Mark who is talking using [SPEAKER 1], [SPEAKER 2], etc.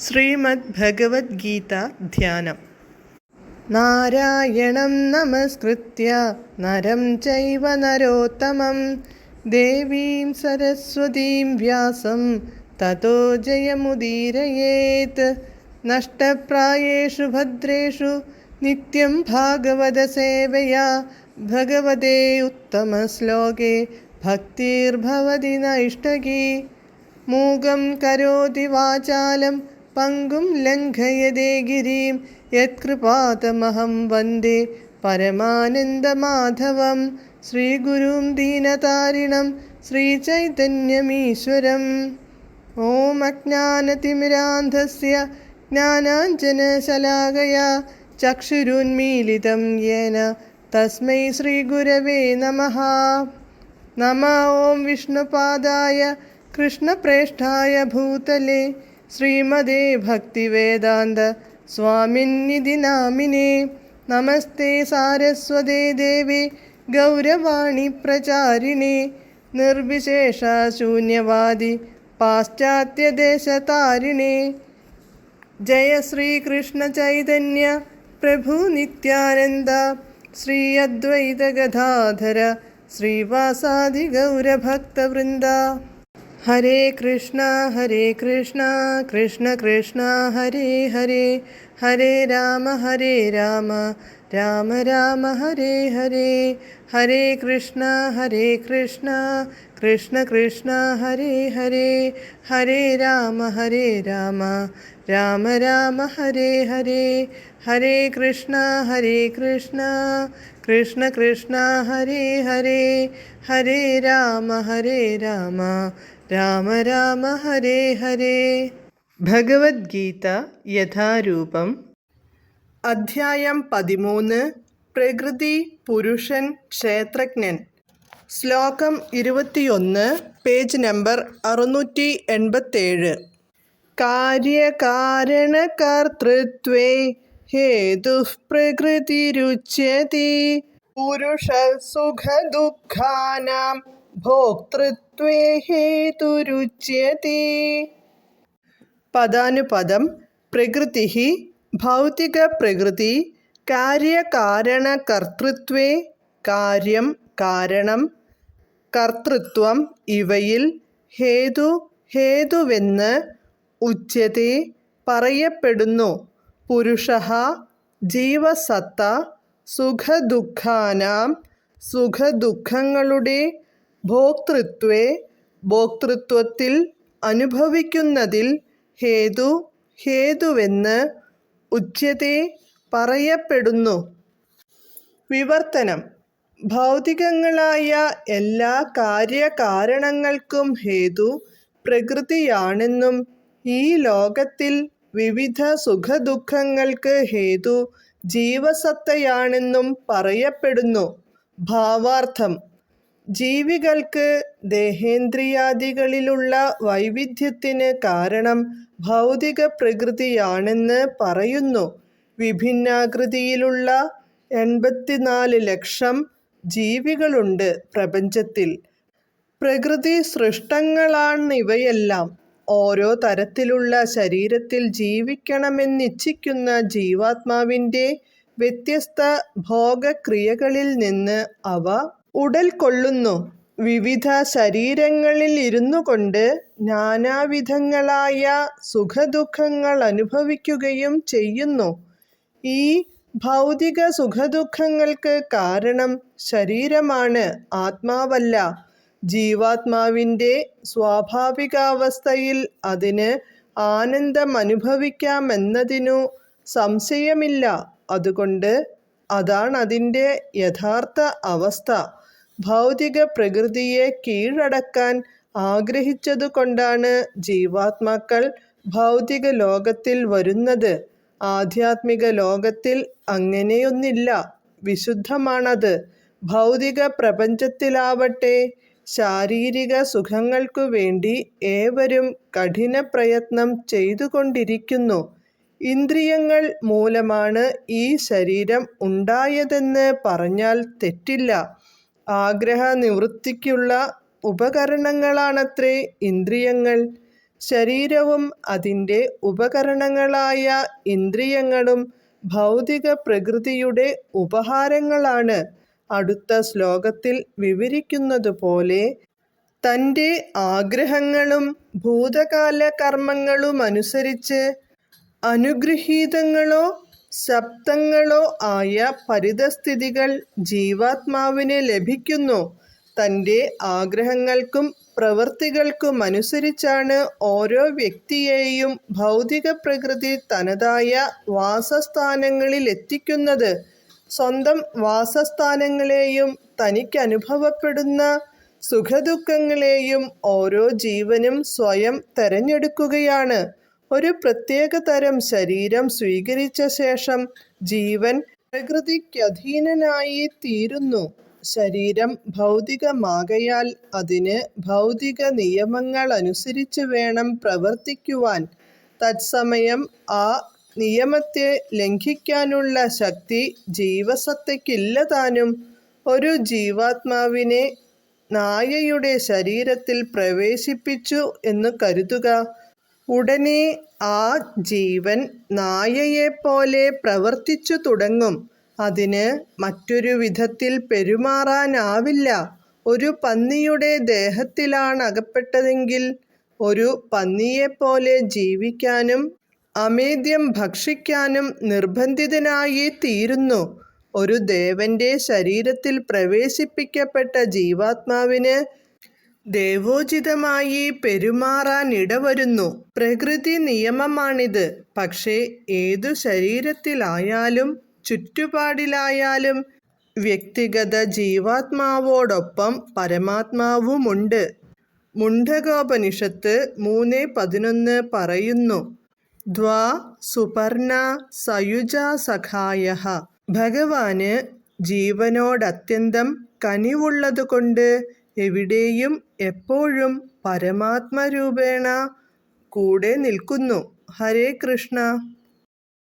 [SPEAKER 1] ശ്രീമദ് ഭഗവത്ഗീത ധ്യാനം. നാരായണം നമസ്കൃത്യ നരം ചൈവ നരോത്തമം ദേവീം സരസ്വതീം വ്യാസം തതോ ജയമുദീരയേത്. നഷ്ടപ്രായേഷു ഭദ്രേഷു നിത്യം ഭാഗവത സേവയാ ഭഗവതേ ഉത്തമശ്ലോകേ ഭക്തിർഭവതി നൈഷ്ടകീ. മൂകം കരോതി വാചാലം പങ്കും ലംഘയതേ ഗിരിം യത്കൃപാതമഹം വന്ദേ പരമാനന്ദമാധവം. ശ്രീഗുരും ദീനതാരിണം ശ്രീചൈതന്യമീശ്വരം. ഓം അജ്ഞാനതിമിരാന്ധസ്യ ജ്ഞാനാഞ്ജനശലാകയാ ചക്ഷുരുന്മീലിതം യേന തസ്മൈ ശ്രീഗുരവേ നമഃ. നമഃ ഓം വിഷ്ണുപാദായ കൃഷ്ണപ്രേഷ്ഠായ ഭൂതലേ ശ്രീമദേ ഭക്തിവേദാന്ത സ്വാമിന്നിധി നാമിനേ. നമസ്തേ സാരസ്വതേ ദേവേ ഗൗരവാണി പ്രചാരിണേ നിർവിശേഷ ശൂന്യവാദി പാശ്ചാത്യദേശതാരിണേ. ജയ ശ്രീകൃഷ്ണ ചൈതന്യ പ്രഭു നിത്യാനന്ദ ശ്രീ അദ്വൈത ഗദാധര ശ്രീവാസാദി ഗൗരഭക്തവൃന്ദ. ഹരേ കൃഷ്ണ കൃഷ്ണ കൃഷ്ണ ഹരേ ഹരേ, ഹരേ രാമ രാമ രാമ ഹരേ ഹരേ. ഹരേ കൃഷ്ണ കൃഷ്ണ കൃഷ്ണ ഹരേ ഹരേ, ഹരേ രാമ രാമ രാമ ഹരേ ഹരേ. ഹരേ കൃഷ്ണ കൃഷ്ണ ഹരേ ഹരേ, ഹരേ രാമ രാമ ഹരേ ഹരേ. ഭഗവത്ഗീത യഥാരൂപം. അധ്യായം 13. പ്രകൃതി, പുരുഷൻ, ക്ഷേത്രജ്ഞൻ. ശ്ലോകം 21, പേജ് നമ്പർ 687. കാര്യകാരണകർത്തൃത്വേ ഹേതുഃ പ്രകൃതിരുച്യത്തെ പുരുഷഃ സുഖദുഃഖാനാം ഭോക്തൃത്വേ ഹേതുരുച്യത്തെ. പദാനുപദം. പ്രകൃതിഃ ഭൗതിക പ്രകൃതി, കാര്യകാരണകർത്തൃത്വേ കാര്യം കാരണം, കർത്തൃത്വം ഇവയിൽ, ഹേതു ഹേതുവെന്ന്, ഉച്യത്തെ പറയപ്പെടുന്നു, പുരുഷഃ ജീവസത്ത, സുഖദുഃഖാനാം സുഖദുഃഖങ്ങളുടെ, ഭോക്തൃത്വേ ഭോക്തൃത്വത്തിൽ അനുഭവിക്കുന്നതിൽ, ഹേതു ഹേതുവെന്ന്, ഉച്യത്തെ പറയപ്പെടുന്നു. വിവർത്തനം. ഭൗതികങ്ങളായ എല്ലാ കാര്യകാരണങ്ങൾക്കും ഹേതു പ്രകൃതിയാണെന്നും ഈ ലോകത്തിൽ വിവിധ സുഖദുഃഖങ്ങൾക്ക് ഹേതു ജീവസത്തയാണെന്നും പറയപ്പെടുന്നു. ഭാവാർത്ഥം. ജീവികൾക്ക് ദേഹേന്ദ്രിയാദികളിലുള്ള വൈവിധ്യത്തിന് കാരണം ഭൗതിക പ്രകൃതിയാണെന്ന് പറയുന്നു. വിഭിന്നാകൃതിയിലുള്ള 84 ലക്ഷം ജീവികളുണ്ട് പ്രപഞ്ചത്തിൽ. പ്രകൃതി സൃഷ്ടങ്ങളാണിവയെല്ലാം. ഓരോ തരത്തിലുള്ള ശരീരത്തിൽ ജീവിക്കണമെന്നിച്ഛിക്കുന്ന ജീവാത്മാവിൻ്റെ വ്യത്യസ്ത ഭോഗക്രിയകളിൽ നിന്ന് അവ ഉടൽക്കൊള്ളുന്നു. വിവിധ ശരീരങ്ങളിൽ ഇരുന്നു കൊണ്ട് നാനാവിധങ്ങളായ സുഖദുഃഖങ്ങൾ അനുഭവിക്കുകയും ചെയ്യുന്നു. ഈ ഭൗതിക സുഖദുഃഖങ്ങൾക്ക് കാരണം ശരീരമാണ്, ആത്മാവല്ല. ജീവാത്മാവിൻ്റെ സ്വാഭാവികാവസ്ഥയിൽ അതിന് ആനന്ദം അനുഭവിക്കാമെന്നതിനു സംശയമില്ല. അതുകൊണ്ട് അതാണതിൻ്റെ യഥാർത്ഥ അവസ്ഥ. ഭൗതിക പ്രകൃതിയെ കീഴടക്കാൻ ആഗ്രഹിച്ചതുകൊണ്ടാണ് ജീവാത്മാക്കൾ ഭൗതിക ലോകത്തിൽ വരുന്നത്. ആധ്യാത്മിക ലോകത്തിൽ അങ്ങനെയൊന്നില്ല, വിശുദ്ധമാണത്. ഭൗതിക പ്രപഞ്ചത്തിലാവട്ടെ ശാരീരിക സുഖങ്ങൾക്കു വേണ്ടി ഏവരും കഠിന പ്രയത്നം ചെയ്തുകൊണ്ടിരിക്കുന്നു. ഇന്ദ്രിയങ്ങൾ മൂലമാണ് ഈ ശരീരം ഉണ്ടായതെന്ന് പറഞ്ഞാൽ തെറ്റില്ല. ആഗ്രഹ നിവൃത്തിക്കുള്ള ഉപകരണങ്ങളാണത്രേ ഇന്ദ്രിയങ്ങൾ. ശരീരവും അതിൻ്റെ ഉപകരണങ്ങളായ ഇന്ദ്രിയങ്ങളും ഭൗതിക പ്രകൃതിയുടെ ഉപഹാരങ്ങളാണ്. അടുത്ത ശ്ലോകത്തിൽ വിവരിക്കുന്നതുപോലെ തൻ്റെ ആഗ്രഹങ്ങളും ഭൂതകാല കർമ്മങ്ങളുമനുസരിച്ച് അനുഗൃഹീതങ്ങളോ ശബ്ദങ്ങളോ ആയ പരിതസ്ഥിതികൾ ജീവാത്മാവിന് ലഭിക്കുന്നു. തൻ്റെ ആഗ്രഹങ്ങൾക്കും പ്രവൃത്തികൾക്കുമനുസരിച്ചാണ് ഓരോ വ്യക്തിയെയും ഭൗതിക പ്രകൃതി തനതായ വാസസ്ഥാനങ്ങളിൽ എത്തിക്കുന്നത്. സ്വന്തം വാസസ്ഥാനങ്ങളെയും തനിക്കനുഭവപ്പെടുന്ന സുഖദുഃഖങ്ങളെയും ഓരോ ജീവനും സ്വയം തെരഞ്ഞെടുക്കുകയാണ്. ഒരു പ്രത്യേക തരം ശരീരം സ്വീകരിച്ച ശേഷം ജീവൻ പ്രകൃതിക്കധീനനായി തീരുന്നു. ശരീരം ഭൗതികമാകയാൽ അതിന് ഭൗതിക നിയമങ്ങളനുസരിച്ച് വേണം പ്രവർത്തിക്കുവാൻ. തത്സമയം ആ നിയമത്തെ ലംഘിക്കാനുള്ള ശക്തി ജീവസത്തയ്ക്കില്ലതാനും. ഒരു ജീവാത്മാവിനെ നായയുടെ ശരീരത്തിൽ പ്രവേശിപ്പിച്ചു എന്ന് കരുതുക. ഉടനെ ആ ജീവൻ നായയെപ്പോലെ പ്രവർത്തിച്ചു തുടങ്ങും. അതിന് മറ്റൊരു വിധത്തിൽ പെരുമാറാനാവില്ല. ഒരു പന്നിയുടെ ദേഹത്തിലാണകപ്പെട്ടതെങ്കിൽ ഒരു പന്നിയെപ്പോലെ ജീവിക്കാനും അമേദ്യം ഭക്ഷിക്കാനും നിർബന്ധിതനായി തീരുന്നു. ഒരു ദേവന്റെ ശരീരത്തിൽ പ്രവേശിപ്പിക്കപ്പെട്ട ജീവാത്മാവിന് ദേവോചിതമായി പെരുമാറാനിടവരുന്നു. പ്രകൃതി നിയമമാണിത്. പക്ഷേ ഏതു ശരീരത്തിലായാലും ചുറ്റുപാടിലായാലും വ്യക്തിഗത ജീവാത്മാവോടൊപ്പം പരമാത്മാവുമുണ്ട്. മുണ്ഡകോപനിഷത്ത് 3:11 പറയുന്നു: ദ്വാ സുപർണ സയുജാ സഖായഃ. ഭഗവാന് ജീവനോടത്യന്തം കനിവുള്ളതുകൊണ്ട് എവിടെയും എപ്പോഴും പരമാത്മരൂപേണ കൂടെ നിൽക്കുന്നു. ഹരേ കൃഷ്ണ.